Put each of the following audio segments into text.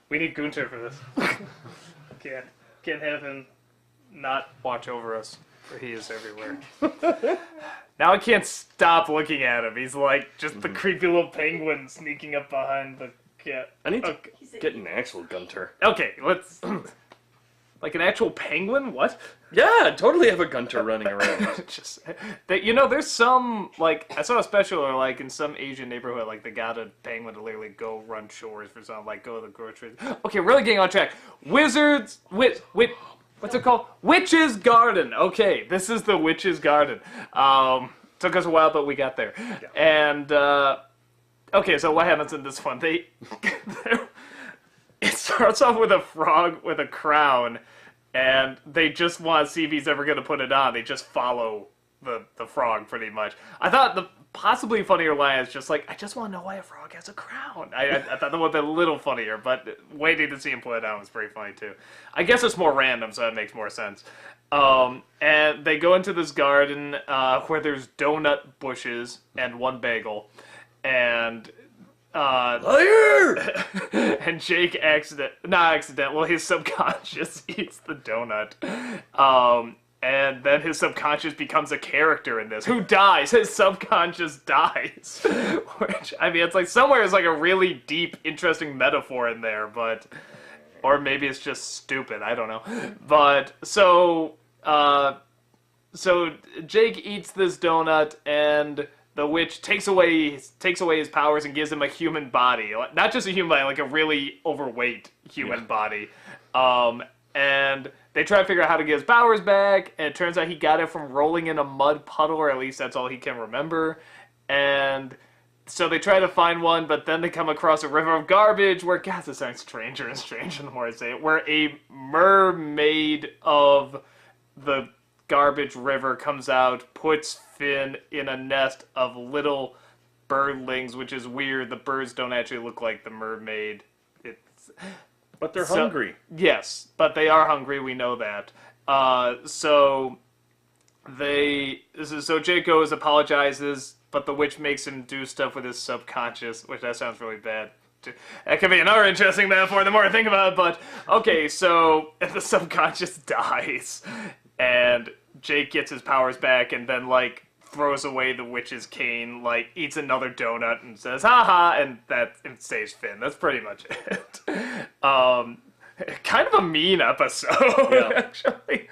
We need Gunter for this. Can't have him not watch over us, for he is everywhere. Now I can't stop looking at him. He's like just the creepy little penguin sneaking up behind the cat. I need to get an actual Gunter. Okay, let's... Like an actual penguin? What? Yeah, totally have a Gunter running around. Just that, you know, there's some, like, I saw a special, or like in some Asian neighborhood, like they got a penguin to literally go run chores for something, like go to the grocery. Okay, really getting on track. What's it called? Witch's Garden. Okay, this is the Witch's Garden. Took us a while, but we got there. Yeah. And okay, so what happens in this one? It starts off with a frog with a crown, and they just want to see if he's ever going to put it on. They just follow the frog, pretty much. I thought the possibly funnier line is just like, I just want to know why a frog has a crown. I thought that would be a little funnier, but waiting to see him put it on was pretty funny, too. I guess it's more random, so it makes more sense. And they go into this garden where there's donut bushes and one bagel, and... Liar! And Jake well, his subconscious eats the donut. And then his subconscious becomes a character in this. Who dies? His subconscious dies. Which, I mean, it's like somewhere is like a really deep, interesting metaphor in there, but... Or maybe it's just stupid, I don't know. But, so Jake eats this donut, and... The witch takes away his powers and gives him a human body. Not just a human body, like a really overweight human body. And they try to figure out how to get his powers back, and it turns out he got it from rolling in a mud puddle, or at least that's all he can remember. And so they try to find one, but then they come across a river of garbage where, God, this sounds stranger and stranger the more I say it, where a mermaid of the garbage river comes out, puts Finn in a nest of little birdlings, which is weird. The birds don't actually look like the mermaid. But they're hungry. Yes, but they are hungry, we know that. So Jake goes, apologizes, but the witch makes him do stuff with his subconscious, which that sounds really bad. That could be another interesting metaphor the more I think about it, but okay, so the subconscious dies, and Jake gets his powers back, and then, like, throws away the witch's cane, like, eats another donut, and says, haha, and saves Finn. That's pretty much it. Kind of a mean episode, actually.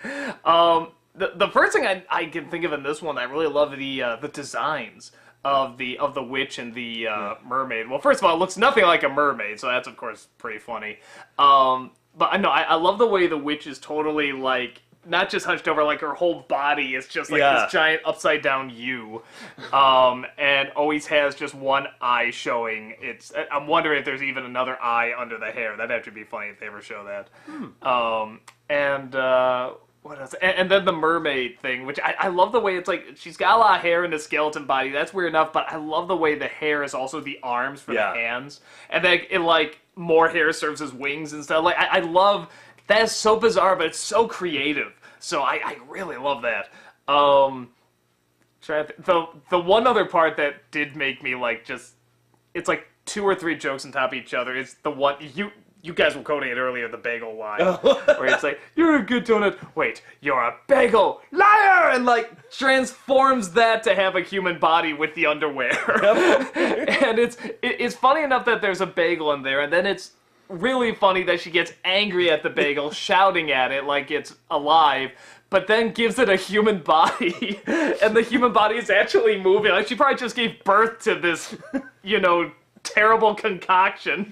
The first thing I can think of in this one, I really love the designs of the witch and the mermaid. Well, first of all, it looks nothing like a mermaid, so that's, of course, pretty funny. But I know, I love the way the witch is totally, like, not just hunched over, like her whole body is just like this giant upside down U, and always has just one eye showing. I'm wondering if there's even another eye under the hair. That'd have to be funny if they ever show that. What else? And then the mermaid thing, which I love the way it's like, she's got a lot of hair in the skeleton body. That's weird enough, but I love the way the hair is also the arms for the hands, and then it like more hair serves as wings and stuff. Like I love. That is so bizarre, but it's so creative. So I really love that. The one other part that did make me like it's like 2 or 3 jokes on top of each other. It's the one you guys were quoting it earlier, the bagel line, where it's like, "You're a good donut. Wait, you're a bagel liar," and like transforms that to have a human body with the underwear. And it's funny enough that there's a bagel in there, and then it's really funny that she gets angry at the bagel, shouting at it like it's alive, but then gives it a human body, and the human body is actually moving. Like, she probably just gave birth to this, terrible concoction.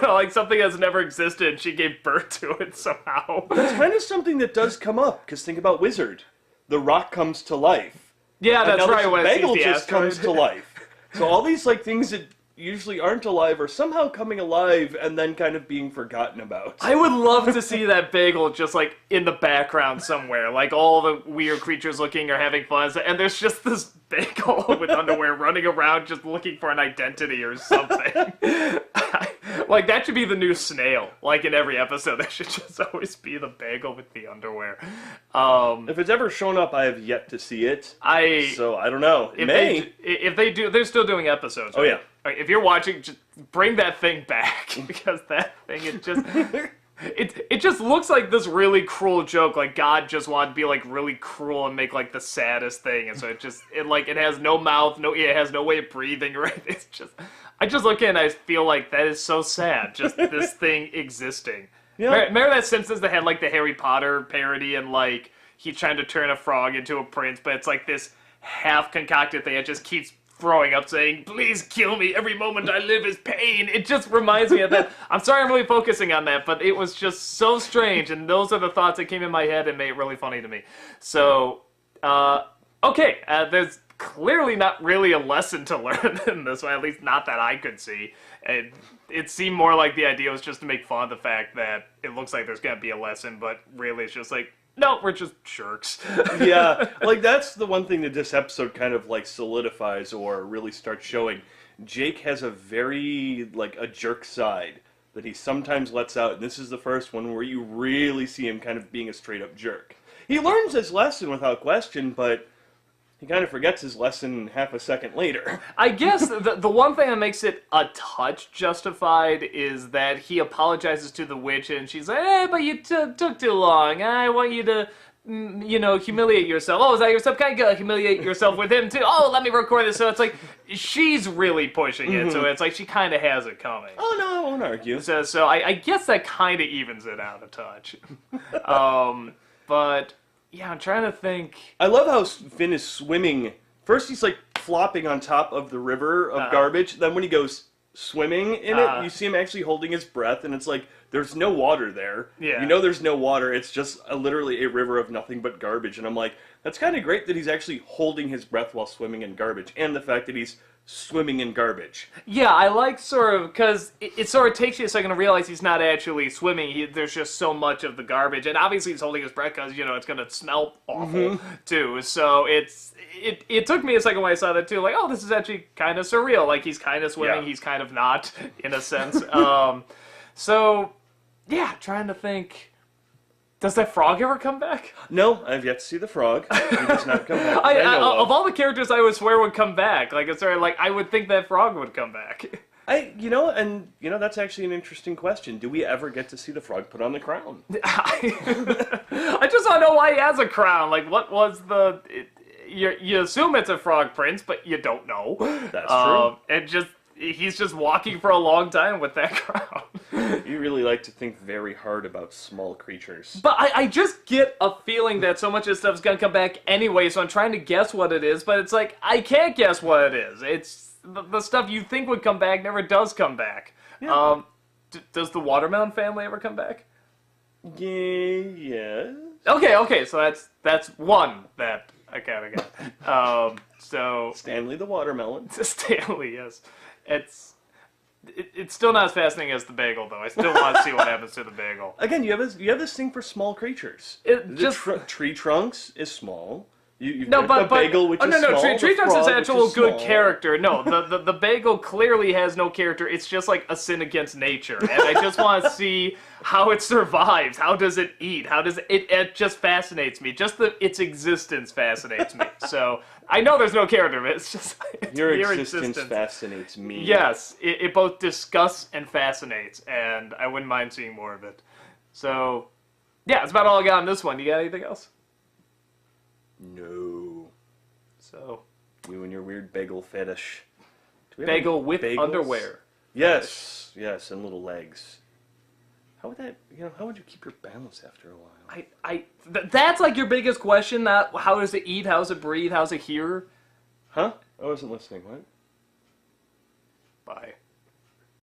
Like something that's never existed, she gave birth to it somehow. That's kind of something that does come up, because think about Wizard. The rock comes to life. Yeah, that's right. The bagel just comes to life. So all these like things that usually aren't alive are somehow coming alive and then kind of being forgotten about. I would love to see that bagel just like in the background somewhere, like all the weird creatures looking or having fun, and there's just this bagel with underwear running around just looking for an identity or something. Like, that should be the new snail. Like, in every episode, there should just always be the bagel with the underwear. If it's ever shown up, I have yet to see it. So, I don't know. If they do, they're still doing episodes. Right? Oh, yeah. Alright, if you're watching, just bring that thing back because that thing it just looks like this really cruel joke. Like God just wanted to be like really cruel and make like the saddest thing, and so it has no mouth, it has no way of breathing. Right? It's just I just look at it and I feel like that is so sad. Just this thing existing. Yeah. Remember that Simpsons that had like the Harry Potter parody and like he's trying to turn a frog into a prince, but it's like this half concocted thing that just keeps throwing up saying, please kill me, every moment I live is pain. It just reminds me of that. I'm sorry I'm really focusing on that, but it was just so strange, and those are the thoughts that came in my head and made it really funny to me. So, okay, there's clearly not really a lesson to learn in this one, at least not that I could see. It seemed more like the idea was just to make fun of the fact that it looks like there's going to be a lesson, but really it's just like, no, we're just jerks. Yeah, like that's the one thing that this episode kind of like solidifies or really starts showing. Jake has a very, like, a jerk side that he sometimes lets out, and this is the first one where you really see him kind of being a straight-up jerk. He learns his lesson without question, but he kind of forgets his lesson half a second later. I guess the one thing that makes it a touch justified is that he apologizes to the witch and she's like, hey, but you took too long. I want you to, humiliate yourself. Oh, is that yourself? Can I humiliate yourself with him too? Oh, let me record this. So it's like, she's really pushing it. So it's like she kind of has it coming. Oh, no, I won't argue. So I guess that kind of evens it out a touch. But... yeah, I'm trying to think. I love how Finn is swimming. First he's like flopping on top of the river of garbage. Then when he goes swimming in it, you see him actually holding his breath, and it's like, there's no water there. Yeah. You know there's no water. It's just literally a river of nothing but garbage. And I'm like, that's kind of great that he's actually holding his breath while swimming in garbage. And the fact that he's swimming in garbage. Yeah, I like sort of, because it sort of takes you a second to realize he's not actually swimming. There's just so much of the garbage. And obviously he's holding his breath because, it's going to smell awful, too. So it took me a second when I saw that, too. Like, oh, this is actually kind of surreal. Like, he's kind of swimming, he's kind of not, in a sense. So, yeah, trying to think... does that frog ever come back? No, I've yet to see the frog. He does not come back. Of all the characters I would swear would come back, like it's sort of like I would think that frog would come back. That's actually an interesting question. Do we ever get to see the frog put on the crown? I just don't know why he has a crown. Like, what was the? You assume it's a frog prince, but you don't know. That's true. And he's just walking for a long time with that crown. You really like to think very hard about small creatures. But I just get a feeling that so much of this stuff's gonna come back anyway, so I'm trying to guess what it is, but it's like, I can't guess what it is. It's the stuff you think would come back never does come back. Yeah. Does the watermelon family ever come back? Yes. Okay, so that's one that I kind of got. So Stanley the watermelon. Stanley, yes. It's still not as fascinating as the bagel, though. I still want to see what happens to the bagel. Again, you have this thing for small creatures. Tree trunks is small. The bagel, which is small. Tree trunks is actual good character. No, the bagel clearly has no character. It's just like a sin against nature, and I just want to see how it survives. How does it eat? How does it just fascinates me. Just its existence fascinates me. So I know there's no character, but it's just your existence fascinates me. Yes, it both disgusts and fascinates, and I wouldn't mind seeing more of it. So yeah, that's about all I got on this one. You got anything else? No. So you and your weird bagel fetish. Bagel with bagels? Underwear. Yes, and little legs. How would that? How would you keep your balance after a while? That's like your biggest question. Not how does it eat? How does it breathe? How does it hear? Huh? I wasn't listening. What? Bye.